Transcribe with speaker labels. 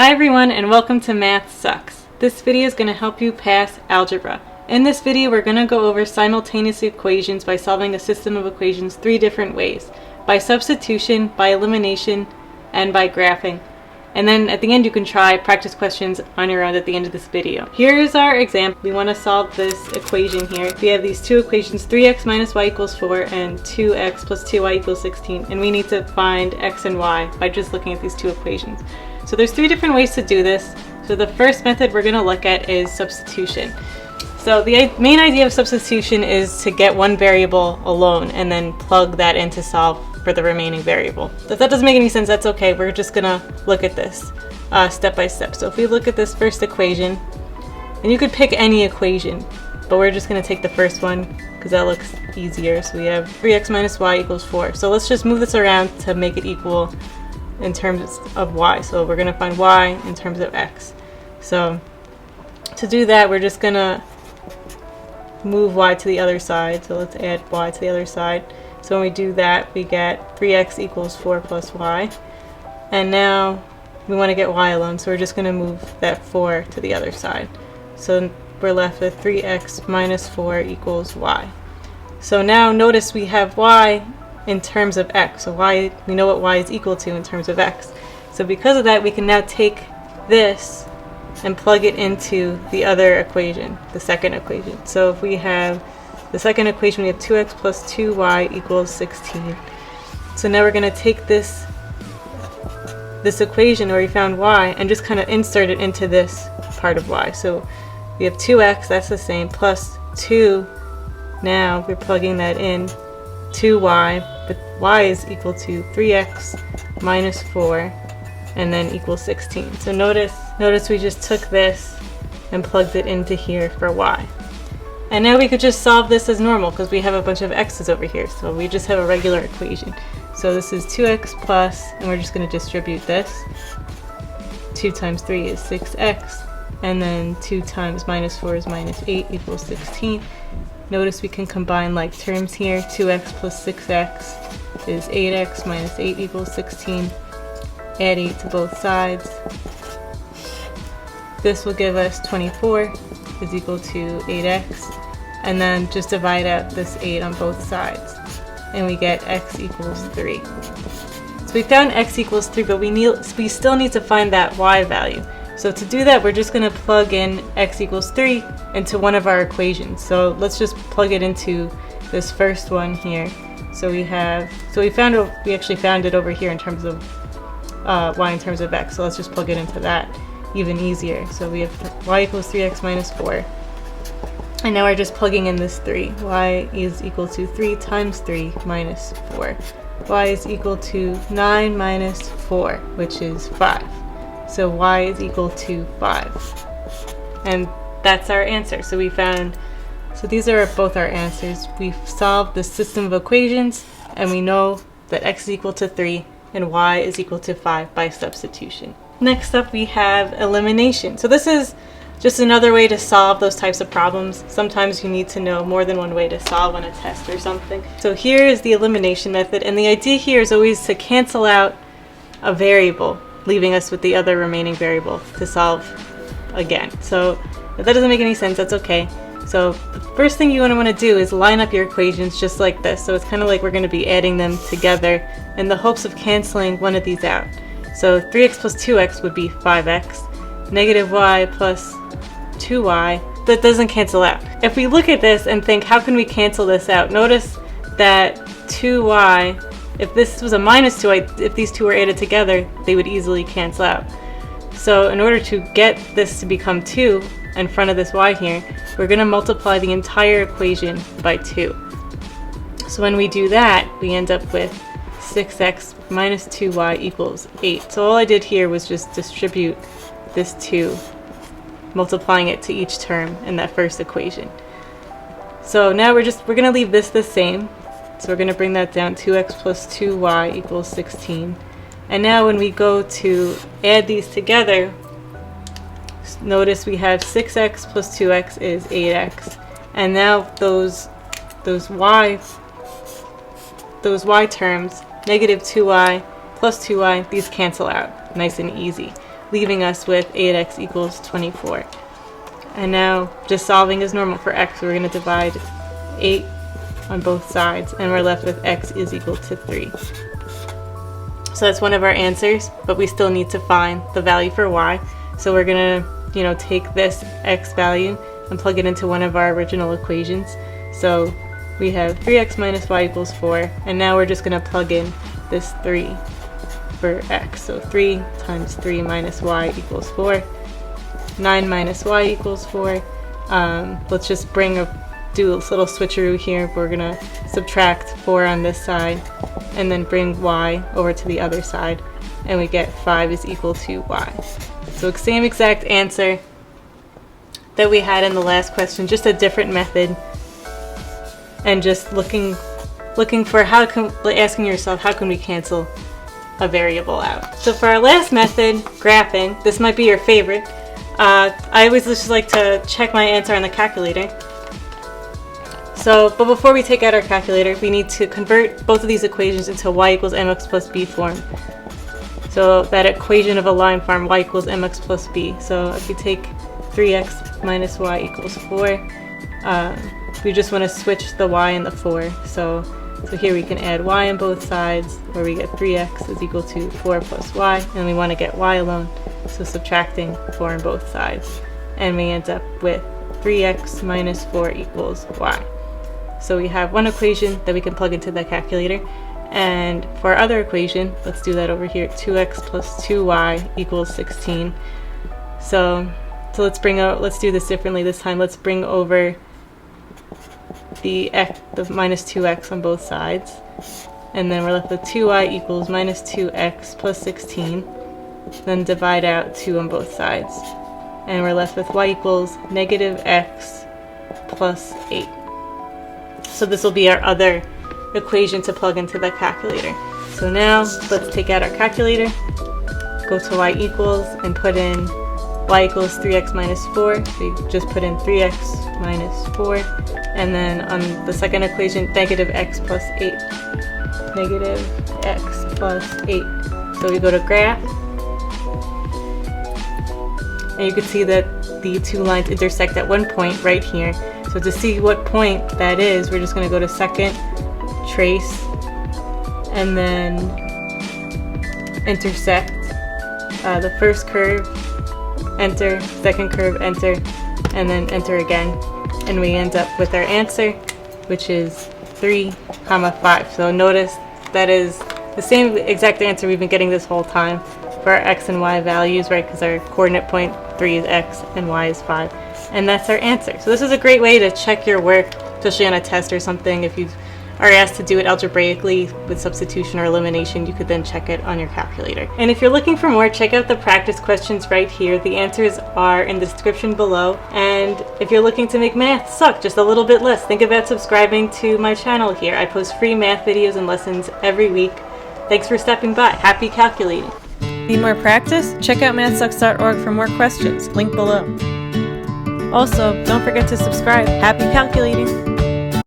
Speaker 1: Hi everyone and welcome to MathSux. This video is going to help you pass algebra. In this video we're going to go over simultaneous equations by solving a system of equations three different ways. By substitution, by elimination, and by graphing. And then at the end you can try practice questions on your own at the end of this video. Here's our example. We want to solve this equation here. We have these two equations, 3x minus y equals 4 and 2x plus 2y equals 16. And we need to find x and y by just looking at these two equations. So there's three different ways to do this. So the first method we're going to look at is substitution. So the main idea of substitution is to get one variable alone and then plug that in to solve for the remaining variable. If that doesn't make any sense, that's okay. We're just going to look at this step by step. So if we look at this first equation, and you could pick any equation, but we're just going to take the first one because that looks easier. So we have 3x minus y equals 4. So let's just move this around to make it equal in terms of y. So we're going to find y in terms of x. So to do that, we're just going to move y to the other side. So let's add y to the other side. So when we do that, we get 3x equals 4 plus y. And now we want to get y alone, so we're just going to move that 4 to the other side. So we're left with 3x minus 4 equals y. So now notice we have y in terms of x. So y, we know what y is equal to in terms of x. So because of that, we can now take this and plug it into the other equation, the second equation. So if we have the second equation, we have 2x plus 2y equals 16. So now we're going to take this equation where we found y and just kind of insert it into this part of y. So we have 2x, that's the same, plus 2. Now we're plugging that in, 2y, but y is equal to 3x minus 4 and then equals 16. So notice we just took this and plugged it into here for y. And now we could just solve this as normal because we have a bunch of x's over here. So we just have a regular equation. So this is 2x plus, and we're just going to distribute this. 2 times 3 is 6x. And then 2 times minus 4 is minus 8 equals 16. Notice we can combine like terms here. 2x plus 6x is 8x minus 8 equals 16. Add 8 to both sides. This will give us 24 is equal to 8x. And then just divide out this 8 on both sides. And we get x equals 3. So we found x equals 3, but we still need to find that y value. So to do that, we're just going to plug in x equals 3 into one of our equations. So let's just plug it into this first one here. So we actually found it over here in terms of y in terms of x. So let's just plug it into that even easier. So we have y equals 3x minus 4. And now we're just plugging in this 3. Y is equal to 3 times 3 minus 4. Y is equal to 9 minus 4, which is 5. So y is equal to 5. And that's our answer. So these are both our answers. We've solved the system of equations, and we know that x is equal to 3 and y is equal to 5 by substitution. Next up we have elimination. So this is just another way to solve those types of problems. Sometimes you need to know more than one way to solve on a test or something. So here is the elimination method, and the idea here is always to cancel out a variable, leaving us with the other remaining variable to solve again. So if that doesn't make any sense, that's okay. So the first thing you want to do is line up your equations just like this. So it's kind of like we're going to be adding them together in the hopes of canceling one of these out. So 3x plus 2x would be 5x. Negative y plus 2y, that doesn't cancel out. If we look at this and think, how can we cancel this out? Notice that 2y, if this was a minus 2y, if these two were added together, they would easily cancel out. So in order to get this to become 2 in front of this y here, we're going to multiply the entire equation by 2. So when we do that, we end up with 6x minus 2y equals 8. So all I did here was just distribute this 2, multiplying it to each term in that first equation. So now we're going to leave this the same. So we're going to bring that down, 2x plus 2y equals 16. And now when we go to add these together, notice we have 6x plus 2x is 8x. And now those y terms, negative 2y plus 2y, these cancel out. Nice and easy. leaving us with 8x equals 24. And now, just solving as normal for x, we're going to divide 8 on both sides, and we're left with x is equal to 3. So that's one of our answers, but we still need to find the value for y. So we're going to, take this x value and plug it into one of our original equations. So we have 3x minus y equals 4, and now we're just going to plug in this 3 for x. So 3 times 3 minus y equals 4. 9 minus y equals 4. Let's just do a little switcheroo here. We're going to subtract 4 on this side and then bring y over to the other side, and we get 5 is equal to y. So same exact answer that we had in the last question, just a different method, and just looking for asking yourself, how can we cancel a variable out? So for our last method, graphing, this might be your favorite. I always just like to check my answer on the calculator. But before we take out our calculator, we need to convert both of these equations into y equals mx plus b form. So that equation of a line form, y equals mx plus b. So if you take 3x minus y equals 4, we just want to switch the y and the 4. So here we can add y on both sides, where we get 3x is equal to 4 plus y, and we want to get y alone, so subtracting 4 on both sides. And we end up with 3x minus 4 equals y. So we have one equation that we can plug into the calculator. And for our other equation, let's do that over here, 2x plus 2y equals 16. So let's do this differently this time. Let's bring over the minus 2x on both sides, and then we're left with 2y equals minus 2x plus 16, then divide out 2 on both sides, and we're left with y equals negative x plus 8. So this will be our other equation to plug into the calculator. So now let's take out our calculator, go to y equals, and put in y equals 3x minus 4. So you just put in 3x minus 4, and then on the second equation, negative x plus 8. Negative x plus 8. So we go to graph, and you can see that the two lines intersect at one point right here. So to see what point that is, we're just going to go to second, trace, and then intersect. The first curve, enter, second curve, enter, and then enter again. And we end up with our answer, which is 3, 5. So notice that is the same exact answer we've been getting this whole time for our x and y values, right? Because our coordinate point 3 is x and y is 5. And that's our answer. So this is a great way to check your work, especially on a test or something. If you are asked to do it algebraically with substitution or elimination, you could then check it on your calculator. And if you're looking for more, check out the practice questions right here. The answers are in the description below. And if you're looking to make math suck just a little bit less, think about subscribing to my channel here. I post free math videos and lessons every week. Thanks for stopping by. Happy calculating. Need more practice? Check out MathSux.org for more questions. Link below. Also, don't forget to subscribe. Happy calculating!